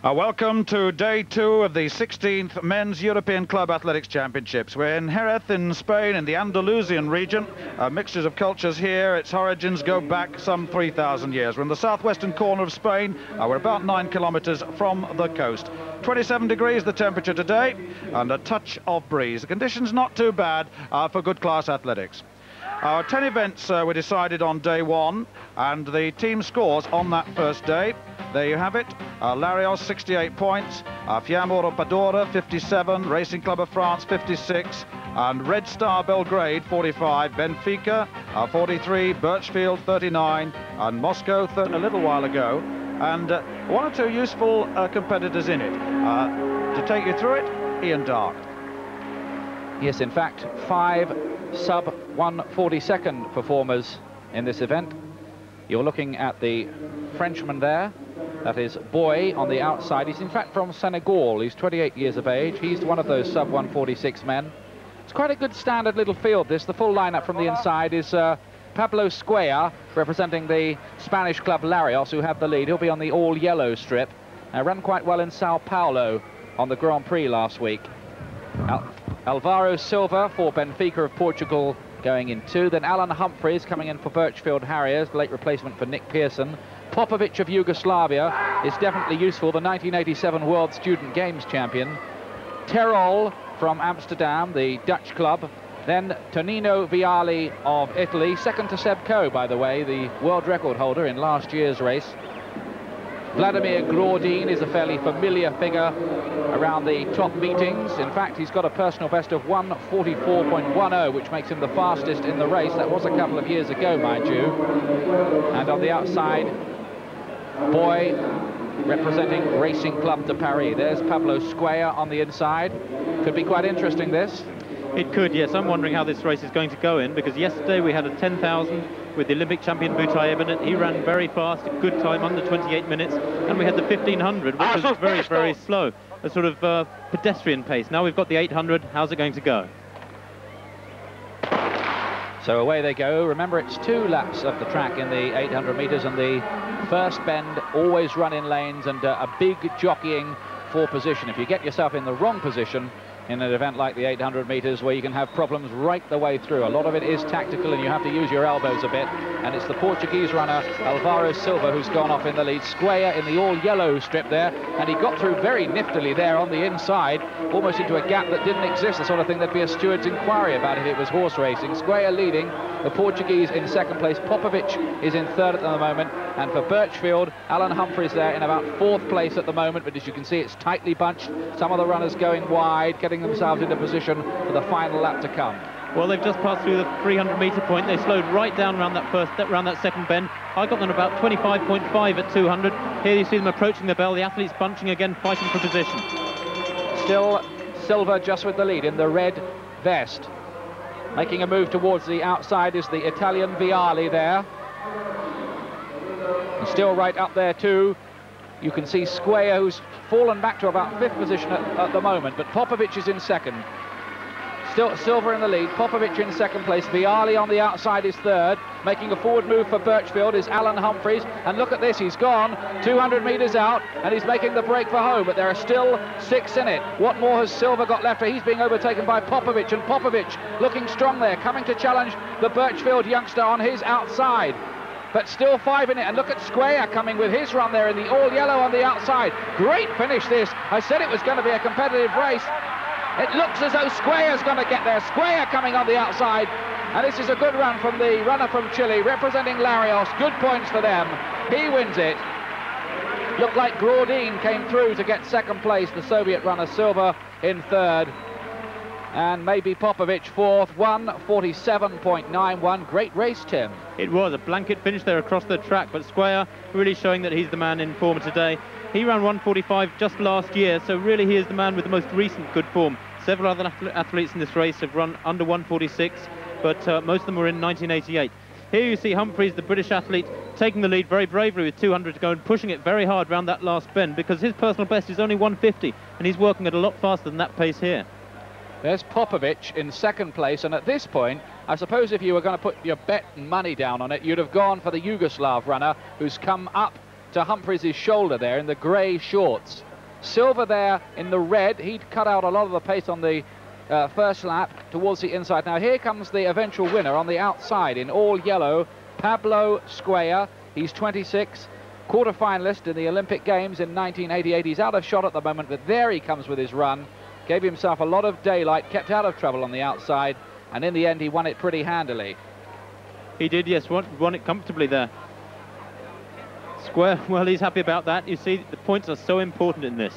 Welcome to day 2 of the 16th Men's European Club Athletics Championships. We're in Jerez in Spain, in the Andalusian region. Mixtures of cultures here. Its origins go back some 3,000 years. We're in the southwestern corner of Spain. We're about 9 kilometers from the coast. 27 degrees the temperature today, and a touch of breeze. The conditions not too bad for good class athletics. Our 10 events were decided on day 1, and the team scores on that first day. There you have it. Larios 68 points, Fiamma Padora 57, Racing Club of France 56, and Red Star Belgrade 45, Benfica 43, Birchfield 39, and Moscow a little while ago. And one or two useful competitors in it. To take you through it, Ian Darke. Yes, in fact, 5 sub-142nd performers in this event. You're looking at the Frenchman there. That is Boy on the outside. He's in fact from Senegal. He's 28 years of age. He's one of those sub-146 men. It's quite a good standard little field, this. The full lineup from the inside is Pablo Squaya, representing the Spanish club Larios, who have the lead. He'll be on the all-yellow strip. Ran quite well in Sao Paulo on the Grand Prix last week. Alvaro Silva for Benfica of Portugal going in 2. Then Alan Humphreys coming in for Birchfield Harriers, the late replacement for Nick Pearson. Popovic of Yugoslavia is definitely useful, the 1987 World Student Games champion. Terol from Amsterdam, the Dutch club. Then Tonino Vialli of Italy, second to Seb Coe, by the way, the world record holder in last year's race. Vladimir Glaudin is a fairly familiar figure around the top meetings. In fact, he's got a personal best of 1:44.10, which makes him the fastest in the race. That was a couple of years ago, mind you. And on the outside, Boy representing Racing Club de Paris. There's Pablo Squaya on the inside. Could be quite interesting, this. It could, yes. I'm wondering how this race is going to go in, because yesterday we had a 10,000 with the Olympic champion Boutayeb in it. He ran very fast, a good time, under 28 minutes. And we had the 1500, which was very, very slow. A sort of pedestrian pace. Now we've got the 800. How's it going to go? So away they go. Remember, it's 2 laps of the track in the 800 meters, and the first bend always run in lanes, and a big jockeying for position. If you get yourself in the wrong position in an event like the 800 meters, where you can have problems right the way through. A lot of it is tactical, and you have to use your elbows a bit. And it's the Portuguese runner, Alvaro Silva, who's gone off in the lead. Squaya in the all-yellow strip there, and he got through very niftily there on the inside, almost into a gap that didn't exist, the sort of thing there'd be a steward's inquiry about if it was horse racing. Squaya leading, the Portuguese in second place. Popovic is in third at the moment, and for Birchfield, Alan Humphreys there in about 4th place at the moment, but as you can see, it's tightly bunched. Some of the runners going wide, getting themselves into position for the final lap to come. Well, they've just passed through the 300-meter point. They slowed right down around that second bend. I got them about 25.5 at 200. Here you see them approaching the bell. The athletes bunching again, fighting for position. Still Silva just with the lead in the red vest. Making a move towards the outside is the Italian Vialli there. And still right up there too, you can see Squaya, who's fallen back to about 5th position at the moment, but Popovic is in second. Still Silva in the lead, Popovic in second place, Vialli on the outside is third. Making a forward move for Birchfield is Alan Humphreys, and look at this, he's gone 200 metres out, and he's making the break for home, but there are still 6 in it. What more has Silva got left? He's being overtaken by Popovic, and Popovic looking strong there, coming to challenge the Birchfield youngster on his outside. But still 5 in it, and look at Squaya coming with his run there in the all-yellow on the outside. Great finish this. I said it was going to be a competitive race. It looks as though Squaya's going to get there. Squaya coming on the outside, and this is a good run from the runner from Chile, representing Larios. Good points for them. He wins it. Looked like Glaudin came through to get second place, the Soviet runner Silva in third. And maybe Popovic 4th, 1:47.91. Great race, Tim. It was a blanket finish there across the track, but Squaya really showing that he's the man in form today. He ran 1:45 just last year, so really he is the man with the most recent good form. Several other athletes in this race have run under 1:46, but most of them were in 1988. Here you see Humphreys, the British athlete, taking the lead very bravely with 200 to go and pushing it very hard round that last bend, because his personal best is only 1:50, and he's working at a lot faster than that pace here. There's Popovic in second place, and at this point, I suppose if you were going to put your bet and money down on it, you'd have gone for the Yugoslav runner, who's come up to Humphreys' shoulder there in the grey shorts. Silva there in the red. He'd cut out a lot of the pace on the first lap towards the inside. Now here comes the eventual winner on the outside in all yellow, Pablo Square. He's 26, quarter-finalist in the Olympic Games in 1988. He's out of shot at the moment, but there he comes with his run. Gave himself a lot of daylight, kept out of trouble on the outside, and in the end he won it pretty handily. He did, yes, won it comfortably there. Square, well, he's happy about that. You see, the points are so important in this.